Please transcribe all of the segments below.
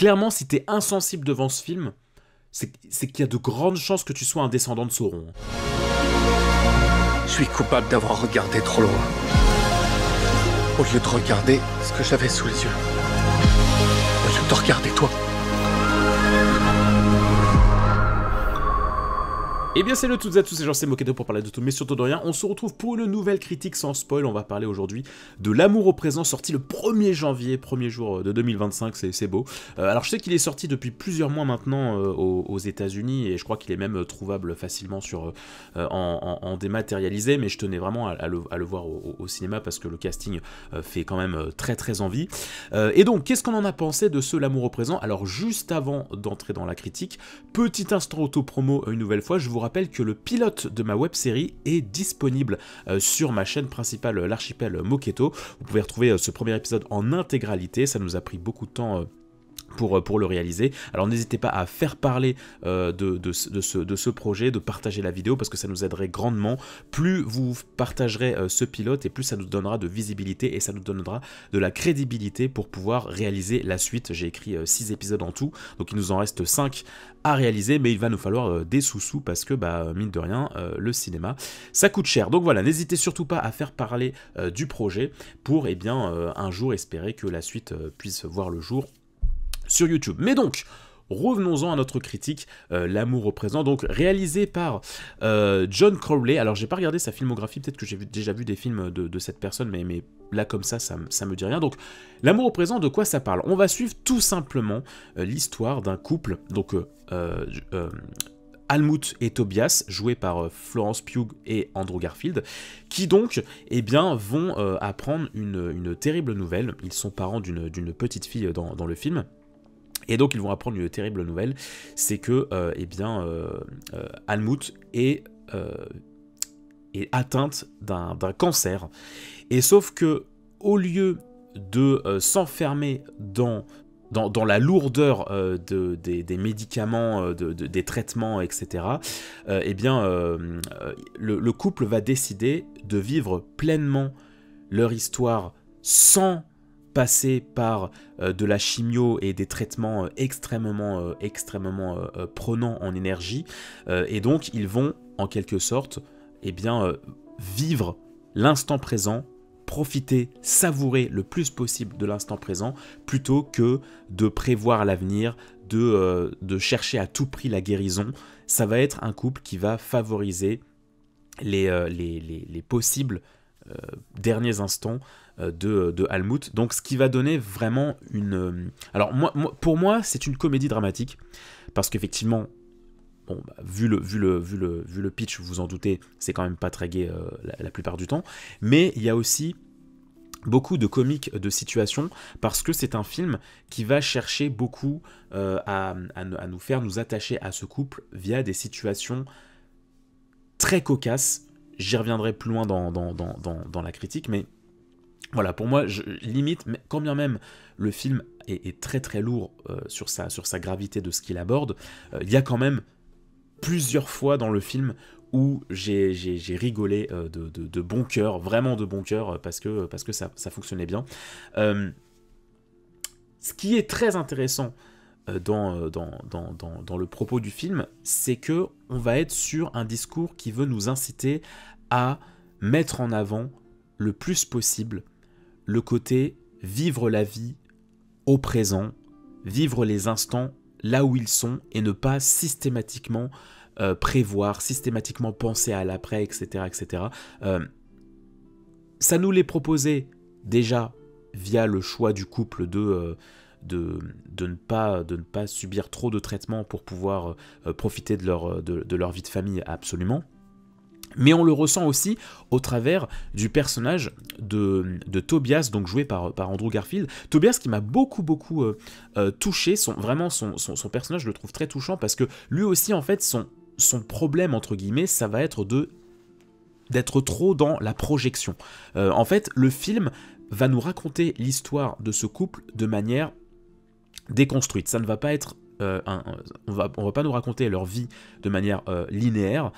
clairement, si t'es insensible devant ce film, c'est qu'il y a de grandes chances que tu sois un descendant de Sauron. Je suis coupable d'avoir regardé trop loin. Au lieu de regarder ce que j'avais sous les yeux. Au lieu de te regarder toi. Eh bien salut à toutes et à tous, c'est Jean, c'est Moketo pour parler de tout mais surtout de rien. On se retrouve pour une nouvelle critique sans spoil. On va parler aujourd'hui de L'amour au présent, sorti le 1er janvier, premier jour de 2025, c'est beau. Alors je sais qu'il est sorti depuis plusieurs mois maintenant aux États-Unis et je crois qu'il est même trouvable facilement en dématérialisé, mais je tenais vraiment à le voir au cinéma parce que le casting fait quand même très envie. Et donc qu'est-ce qu'on en a pensé de ce L'amour au présent? Alors juste avant d'entrer dans la critique, petit instant auto-promo une nouvelle fois, je vous rappelle que le pilote de ma web-série est disponible sur ma chaîne principale, l'archipel Moketo. Vous pouvez retrouver ce premier épisode en intégralité, ça nous a pris beaucoup de temps pour le réaliser. Alors n'hésitez pas à faire parler de ce projet, de partager la vidéo parce que ça nous aiderait grandement. Plus vous partagerez ce pilote et plus ça nous donnera de visibilité et ça nous donnera de la crédibilité pour pouvoir réaliser la suite. J'ai écrit 6 épisodes en tout, donc il nous en reste 5 à réaliser, mais il va nous falloir des sous-sous parce que mine de rien, le cinéma ça coûte cher. Donc voilà, n'hésitez surtout pas à faire parler du projet pour un jour espérer que la suite puisse voir le jour sur YouTube. Mais donc, revenons-en à notre critique, L'amour au présent, donc réalisé par John Crowley. Alors j'ai pas regardé sa filmographie, peut-être que j'ai déjà vu des films de cette personne, mais là comme ça me dit rien. Donc L'amour au présent, de quoi ça parle? On va suivre tout simplement l'histoire d'un couple, donc Almut et Tobias, joués par Florence Pugh et Andrew Garfield, qui donc vont apprendre une terrible nouvelle. Ils sont parents d'une petite fille dans le film. Et donc ils vont apprendre une terrible nouvelle, c'est que Almut est atteinte d'un cancer. Et sauf que au lieu de s'enfermer dans la lourdeur des médicaments, des traitements, etc., le couple va décider de vivre pleinement leur histoire sans passer par de la chimio et des traitements extrêmement prenants en énergie, et donc ils vont en quelque sorte vivre l'instant présent, profiter, savourer le plus possible de l'instant présent, plutôt que de prévoir l'avenir, de chercher à tout prix la guérison. Ça va être un couple qui va favoriser les possibles derniers instants de Almut, donc ce qui va donner vraiment alors pour moi c'est une comédie dramatique, parce qu'effectivement vu le pitch, vous vous en doutez, c'est quand même pas très gai la plupart du temps, mais il y a aussi beaucoup de comiques de situation, parce que c'est un film qui va chercher beaucoup à nous faire nous attacher à ce couple via des situations très cocasses. J'y reviendrai plus loin dans la critique, mais voilà, pour moi, limite, quand bien même le film est très lourd sur sa gravité de ce qu'il aborde, il y a quand même plusieurs fois dans le film où j'ai rigolé de bon cœur, vraiment de bon cœur, parce que ça fonctionnait bien. Ce qui est très intéressant dans le propos du film, c'est que on va être sur un discours qui veut nous inciter à mettre en avant le plus possible le côté vivre la vie au présent, vivre les instants là où ils sont et ne pas systématiquement prévoir, systématiquement penser à l'après, etc. Ça nous l'est proposé déjà via le choix du couple de ne pas subir trop de traitements pour pouvoir profiter de leur vie de famille, absolument. Mais on le ressent aussi au travers du personnage de Tobias, donc joué par Andrew Garfield. Tobias qui m'a beaucoup touché, son personnage, je le trouve très touchant, parce que lui aussi, en fait, son problème, entre guillemets, ça va être d'être trop dans la projection. En fait, le film va nous raconter l'histoire de ce couple de manière déconstruite. Ça ne va pas être on va pas nous raconter leur vie de manière linéaire.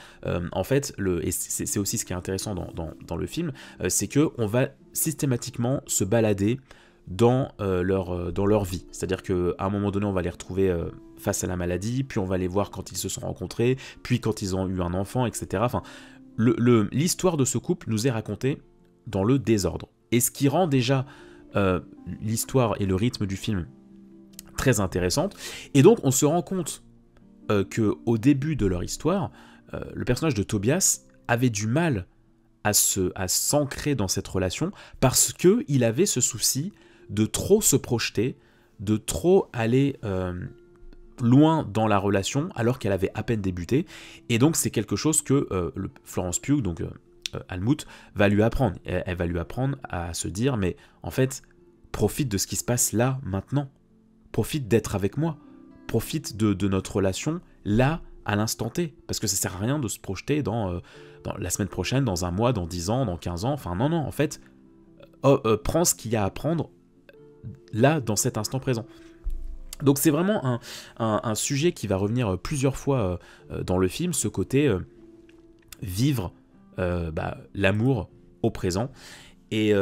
En fait, et c'est aussi ce qui est intéressant dans le film, c'est que on va systématiquement se balader dans leur vie. C'est-à-dire qu'à un moment donné, on va les retrouver face à la maladie, puis on va les voir quand ils se sont rencontrés, puis quand ils ont eu un enfant, etc. Enfin, l'histoire de ce couple nous est racontée dans le désordre. Et ce qui rend déjà l'histoire et le rythme du film très intéressante. Et donc, on se rend compte qu'au début de leur histoire, le personnage de Tobias avait du mal à s'ancrer dans cette relation parce qu'il avait ce souci de trop se projeter, de trop aller loin dans la relation alors qu'elle avait à peine débuté. Et donc, c'est quelque chose que Florence Pugh, donc Almut, va lui apprendre. Elle va lui apprendre à se dire, mais en fait, profite de ce qui se passe là, maintenant. Profite d'être avec moi. Profite de notre relation là, à l'instant T. Parce que ça sert à rien de se projeter dans la semaine prochaine, dans un mois, dans 10 ans, dans 15 ans. Enfin, non, en fait, prends ce qu'il y a à prendre là, dans cet instant présent. Donc c'est vraiment un sujet qui va revenir plusieurs fois dans le film, ce côté vivre l'amour au présent. Et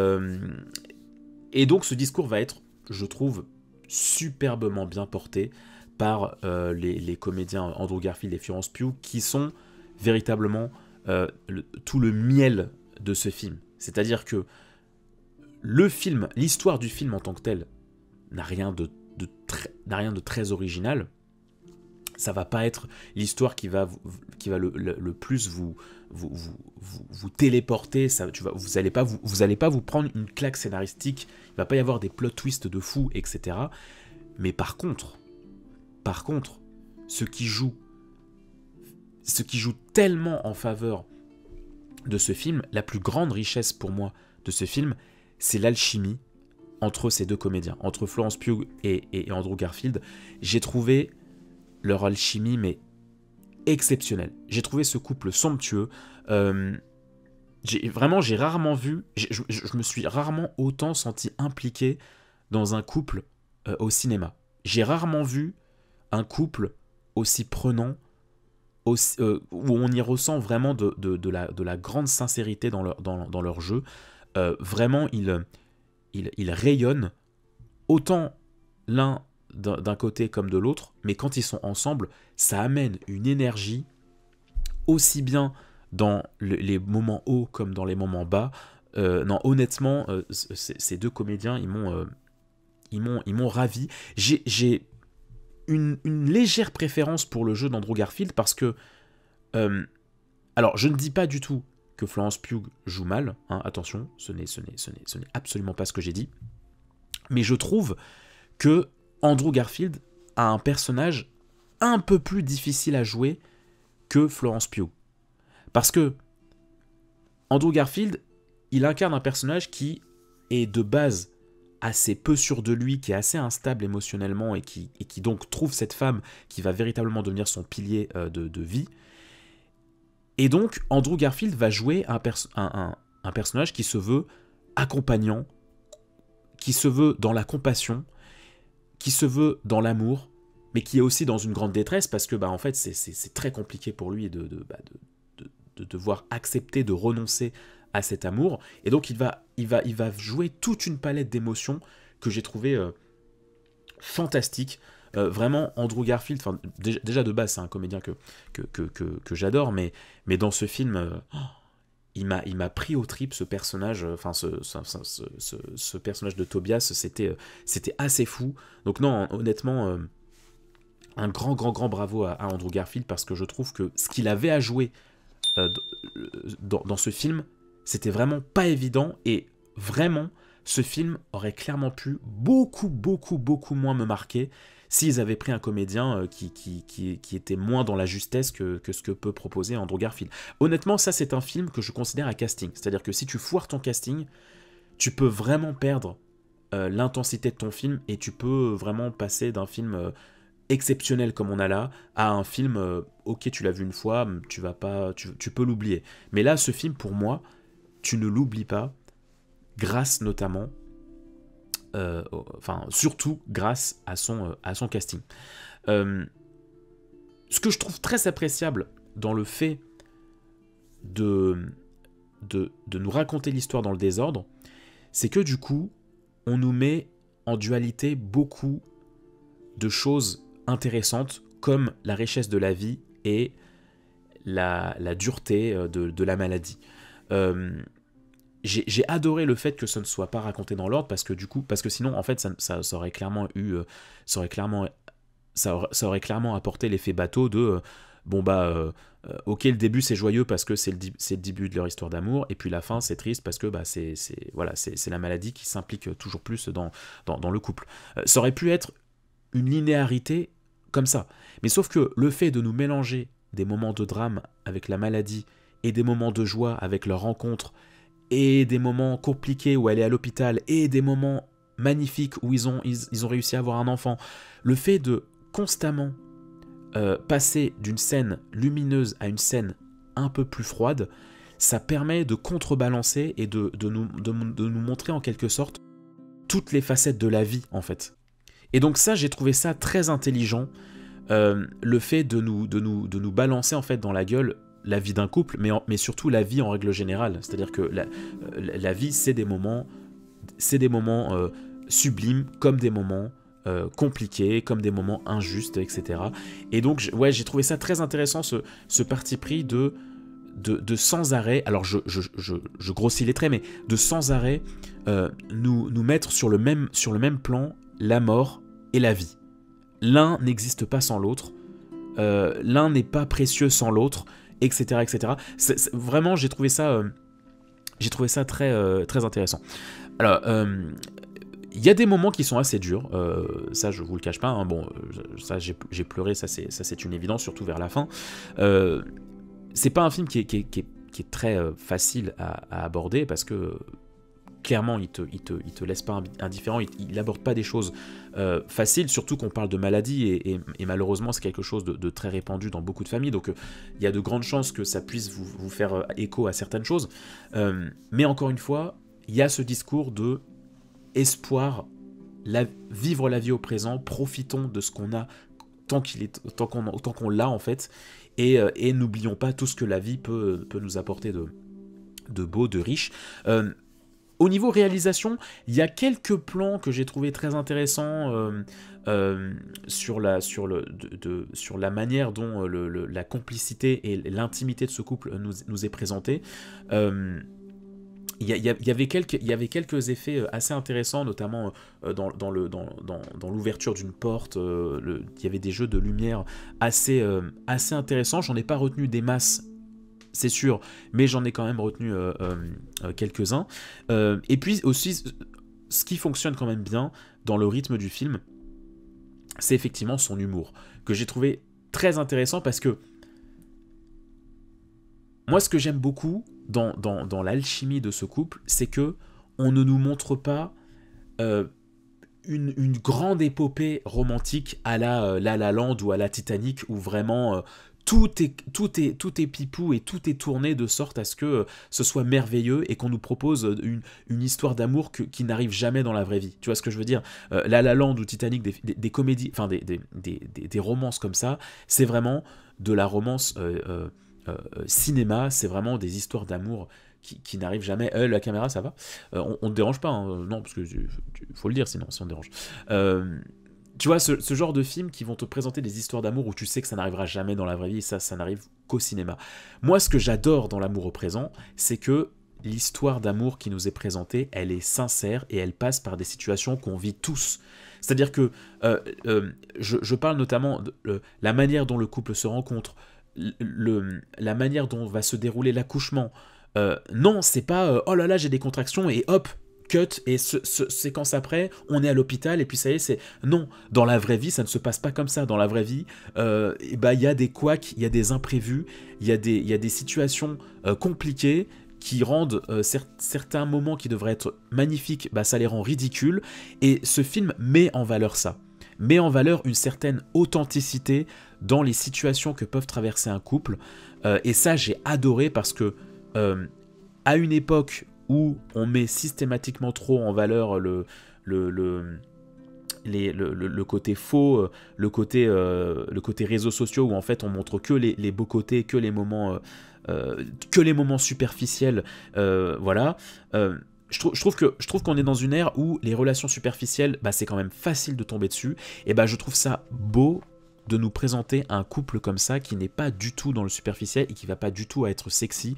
donc ce discours va être, je trouve, superbement bien porté par les comédiens Andrew Garfield et Florence Pugh, qui sont véritablement tout le miel de ce film. C'est-à-dire que l'histoire du film en tant que tel n'a rien de très original. Ça va pas être l'histoire qui va le plus vous téléporter. Vous allez pas vous prendre une claque scénaristique. Il va pas y avoir des plot twists de fou, etc. Mais par contre, ce qui joue tellement en faveur de ce film, la plus grande richesse pour moi de ce film, c'est l'alchimie entre ces deux comédiens, entre Florence Pugh et Andrew Garfield. J'ai trouvé leur alchimie mais exceptionnelle. J'ai trouvé ce couple somptueux. J'ai rarement vu, je me suis rarement autant senti impliqué dans un couple au cinéma. J'ai rarement vu un couple aussi prenant, où on y ressent vraiment de la grande sincérité dans leur jeu. Vraiment, ils rayonnent autant l'un d'un côté comme de l'autre, mais quand ils sont ensemble, ça amène une énergie aussi bien dans les moments hauts comme dans les moments bas. Non, honnêtement, ces deux comédiens, ils m'ont ravi. J'ai une légère préférence pour le jeu d'Andrew Garfield parce que, alors, je ne dis pas du tout que Florence Pugh joue mal, hein, attention, ce n'est absolument pas ce que j'ai dit, mais je trouve que Andrew Garfield a un personnage un peu plus difficile à jouer que Florence Pugh. Parce que Andrew Garfield, il incarne un personnage qui est de base assez peu sûr de lui, qui est assez instable émotionnellement et qui donc trouve cette femme qui va véritablement devenir son pilier de vie. Et donc, Andrew Garfield va jouer un personnage qui se veut accompagnant, qui se veut dans la compassion, qui se veut dans l'amour, mais qui est aussi dans une grande détresse parce que, en fait, c'est très compliqué pour lui de devoir accepter, de renoncer à cet amour. Et donc, il va jouer toute une palette d'émotions que j'ai trouvé fantastique. Vraiment, Andrew Garfield, déjà de base, c'est un comédien que j'adore, mais dans ce film, il m'a pris aux tripes ce personnage, ce personnage de Tobias, c'était assez fou. Donc non, honnêtement, un grand bravo à Andrew Garfield, parce que je trouve que ce qu'il avait à jouer dans ce film, c'était vraiment pas évident, et vraiment, ce film aurait clairement pu beaucoup moins me marquer s'ils avaient pris un comédien qui était moins dans la justesse que ce que peut proposer Andrew Garfield. Honnêtement, ça c'est un film que je considère à casting. C'est-à-dire que si tu foires ton casting, tu peux vraiment perdre l'intensité de ton film, et tu peux vraiment passer d'un film exceptionnel comme on a là, à un film, ok, tu l'as vu une fois, tu peux l'oublier. Mais là, ce film, pour moi, tu ne l'oublies pas, grâce notamment, surtout grâce à son casting. Ce que je trouve très appréciable dans le fait de nous raconter l'histoire dans le désordre, c'est que du coup, on nous met en dualité beaucoup de choses intéressantes, comme la richesse de la vie et la dureté de la maladie. J'ai adoré le fait que ce ne soit pas raconté dans l'ordre, parce que sinon en fait ça aurait clairement ça aurait clairement apporté l'effet bateau de ok, le début c'est joyeux parce que c'est le début de leur histoire d'amour, et puis la fin c'est triste parce que c'est la maladie qui s'implique toujours plus dans le couple. Ça aurait pu être une linéarité comme ça, mais sauf que le fait de nous mélanger des moments de drame avec la maladie et des moments de joie avec leur rencontre, et des moments compliqués où elle est à l'hôpital, et des moments magnifiques où ils ont réussi à avoir un enfant, le fait de constamment passer d'une scène lumineuse à une scène un peu plus froide, ça permet de contrebalancer et de nous montrer en quelque sorte toutes les facettes de la vie en fait. Et donc ça, j'ai trouvé ça très intelligent, le fait de nous balancer en fait dans la gueule la vie d'un couple, mais surtout la vie en règle générale. C'est-à-dire que la vie, c'est des moments sublimes, comme des moments compliqués, comme des moments injustes, etc. Et donc, j'ai trouvé ça très intéressant, ce parti pris de sans arrêt, alors je grossis les traits, mais de sans arrêt nous mettre sur le même plan la mort et la vie. L'un n'existe pas sans l'autre, l'un n'est pas précieux sans l'autre, etc. etc. Vraiment, j'ai trouvé ça très, très intéressant. Alors, il y a des moments qui sont assez durs, ça je vous le cache pas, hein. Bon, ça j'ai pleuré, ça c'est une évidence, surtout vers la fin. C'est pas un film qui est très facile à aborder, parce que clairement il te laisse pas indifférent, il aborde pas des choses faciles, surtout qu'on parle de maladie, et malheureusement c'est quelque chose de très répandu dans beaucoup de familles, donc il y a de grandes chances que ça puisse vous faire écho à certaines choses, mais encore une fois, il y a ce discours de espoir, vivre la vie au présent, profitons de ce qu'on a tant qu'on l'a en fait, et n'oublions pas tout ce que la vie peut nous apporter de beau, de riche. Au niveau réalisation, il y a quelques plans que j'ai trouvé très intéressants sur la manière dont la complicité et l'intimité de ce couple nous est présentée. Il y avait quelques effets assez intéressants, notamment dans l'ouverture d'une porte. Il y avait des jeux de lumière assez intéressants. J'en ai pas retenu des masses, c'est sûr, mais j'en ai quand même retenu quelques-uns. Et puis aussi, ce qui fonctionne quand même bien dans le rythme du film, c'est effectivement son humour, que j'ai trouvé très intéressant, parce que moi, ce que j'aime beaucoup dans l'alchimie de ce couple, c'est que on ne nous montre pas une grande épopée romantique à la La La Land ou à la Titanic, où vraiment tout est pipou et tout est tourné de sorte à ce que ce soit merveilleux, et qu'on nous propose une histoire d'amour qui n'arrive jamais dans la vraie vie. Tu vois ce que je veux dire ? La La Land ou Titanic, des comédies, enfin des romances comme ça, c'est vraiment de la romance cinéma, c'est vraiment des histoires d'amour qui n'arrivent jamais. La caméra, ça va ? On ne te dérange pas, hein ? Non, parce que faut le dire, sinon si on dérange. Tu vois, ce genre de films qui vont te présenter des histoires d'amour où tu sais que ça n'arrivera jamais dans la vraie vie, et ça n'arrive qu'au cinéma. Moi, ce que j'adore dans L'amour au présent, c'est que l'histoire d'amour qui nous est présentée, elle est sincère, et elle passe par des situations qu'on vit tous. C'est-à-dire que je parle notamment de la manière dont le couple se rencontre, la manière dont va se dérouler l'accouchement. Non, c'est pas oh là là, j'ai des contractions et hop, cut, et séquence après, on est à l'hôpital et puis ça y est, c'est... Non, dans la vraie vie, ça ne se passe pas comme ça. Dans la vraie vie, il y a des couacs, il y a des imprévus, il y a des situations compliquées qui rendent certains moments qui devraient être magnifiques, ça les rend ridicules, et ce film met en valeur ça. Met en valeur une certaine authenticité dans les situations que peuvent traverser un couple, et ça j'ai adoré, parce que à une époque où on met systématiquement trop en valeur le côté faux, le côté réseaux sociaux, où en fait on montre que les beaux côtés, que les moments superficiels, voilà. je trouve qu'on est dans une ère où les relations superficielles, bah, c'est quand même facile de tomber dessus, et bah, je trouve ça beau de nous présenter un couple comme ça qui n'est pas du tout dans le superficiel et qui va pas du tout être sexy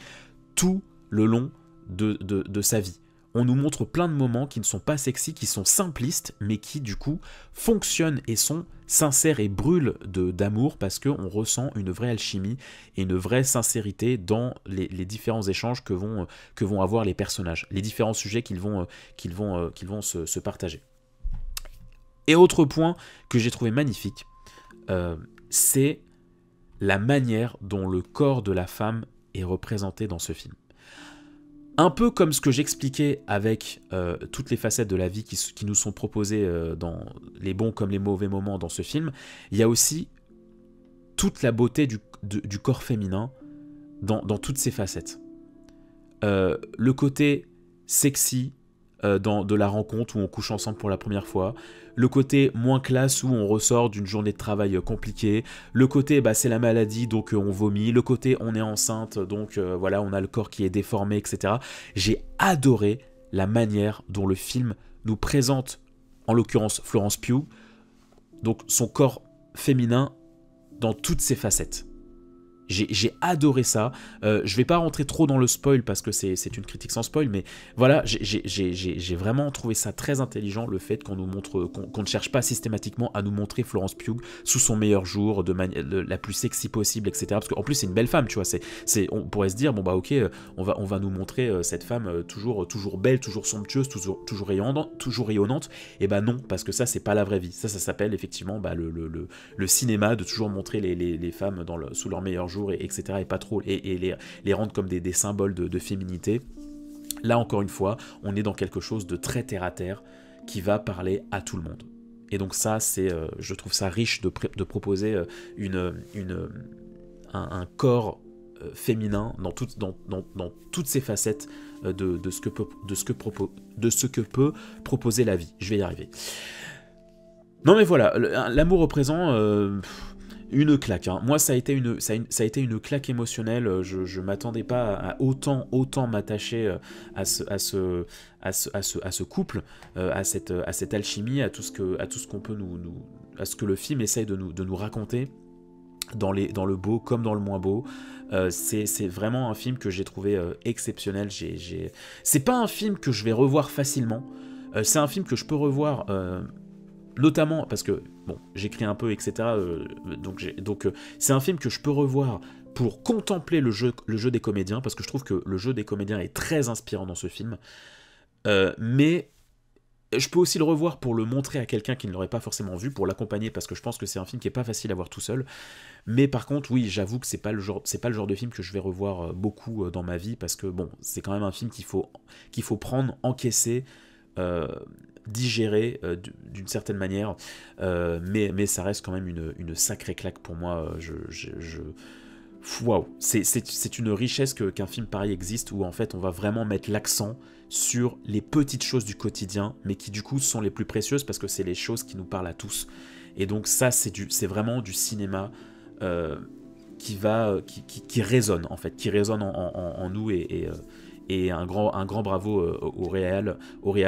tout le long de sa vie. On nous montre plein de moments qui ne sont pas sexy, qui sont simplistes, mais qui du coup fonctionnent et sont sincères et brûlent d'amour parce qu'on ressent une vraie alchimie et une vraie sincérité dans les différents échanges que vont avoir les personnages, les différents sujets qu'ils vont se partager. Et autre point que j'ai trouvé magnifique, c'est la manière dont le corps de la femme est représenté dans ce film. Un peu comme ce que j'expliquais avec toutes les facettes de la vie qui nous sont proposées dans les bons comme les mauvais moments dans ce film, il y a aussi toute la beauté du corps féminin dans toutes ses facettes. Le côté sexy de la rencontre où on couche ensemble pour la première fois, le côté moins classe où on ressort d'une journée de travail compliquée, le côté bah, c'est la maladie donc on vomit, le côté on est enceinte donc voilà on a le corps qui est déformé, etc. J'ai adoré la manière dont le film nous présente, en l'occurrence Florence Pugh, donc son corps féminin dans toutes ses facettes. J'ai adoré ça. Je vais pas rentrer trop dans le spoil parce que c'est une critique sans spoil, mais voilà, j'ai vraiment trouvé ça très intelligent, le fait qu'on nous montre, qu'on ne cherche pas systématiquement à nous montrer Florence Pugh sous son meilleur jour, de la plus sexy possible, etc. Parce qu'en plus c'est une belle femme, tu vois. On pourrait se dire bon bah ok, on va nous montrer cette femme toujours belle, toujours somptueuse, toujours rayonnante. Et bah non, parce que ça c'est pas la vraie vie. Ça s'appelle effectivement bah, le cinéma, de toujours montrer les femmes sous leur meilleur jour, etc. et pas trop, et les rendre comme des symboles de féminité. Là encore une fois, on est dans quelque chose de très terre à terre qui va parler à tout le monde. Et donc ça, je trouve ça riche de proposer un corps féminin dans toutes ses facettes de ce que peut proposer la vie. Je vais y arriver. Non mais voilà, l'amour au présent, une claque. Hein. Moi, ça a été une claque émotionnelle. Je m'attendais pas à autant m'attacher à ce couple, à cette alchimie, à tout ce qu'on peut à ce que le film essaye de nous raconter dans le beau comme dans le moins beau. C'est vraiment un film que j'ai trouvé exceptionnel. C'est pas un film que je vais revoir facilement. C'est un film que je peux revoir. Notamment parce que, bon, j'écris un peu, etc. Donc c'est un film que je peux revoir pour contempler le jeu des comédiens, parce que je trouve que le jeu des comédiens est très inspirant dans ce film. Mais je peux aussi le revoir pour le montrer à quelqu'un qui ne l'aurait pas forcément vu, pour l'accompagner, parce que je pense que c'est un film qui est pas facile à voir tout seul. Mais par contre, oui, j'avoue que c'est pas le genre de film que je vais revoir beaucoup dans ma vie, parce que bon, c'est quand même un film qu'il faut prendre, encaisser, digérer d'une certaine manière, mais ça reste quand même une sacrée claque pour moi. Waouh, c'est une richesse qu'un film pareil existe, où en fait on va vraiment mettre l'accent sur les petites choses du quotidien, mais qui du coup sont les plus précieuses parce que c'est les choses qui nous parlent à tous. Et donc ça c'est vraiment du cinéma qui résonne en fait, qui résonne en nous, et un grand bravo au réal,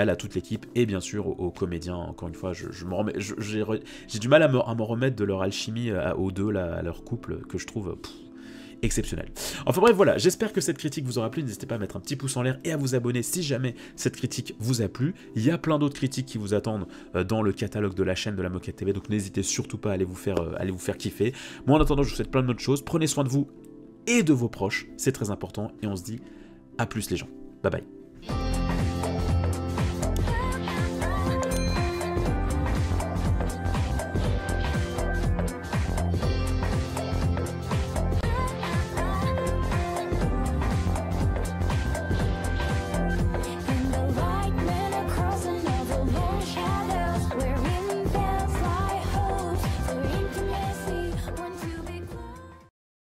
à toute l'équipe, et bien sûr aux comédiens. Encore une fois, j'ai du mal à me remettre de leur alchimie aux deux, à leur couple, que je trouve exceptionnel. Enfin bref, voilà, j'espère que cette critique vous aura plu. N'hésitez pas à mettre un petit pouce en l'air et à vous abonner si jamais cette critique vous a plu. Il y a plein d'autres critiques qui vous attendent dans le catalogue de la chaîne de la Moquette TV, donc n'hésitez surtout pas à aller vous faire kiffer. Moi en attendant, je vous souhaite plein d'autres choses. Prenez soin de vous et de vos proches, c'est très important, et on se dit à plus les gens. Bye bye.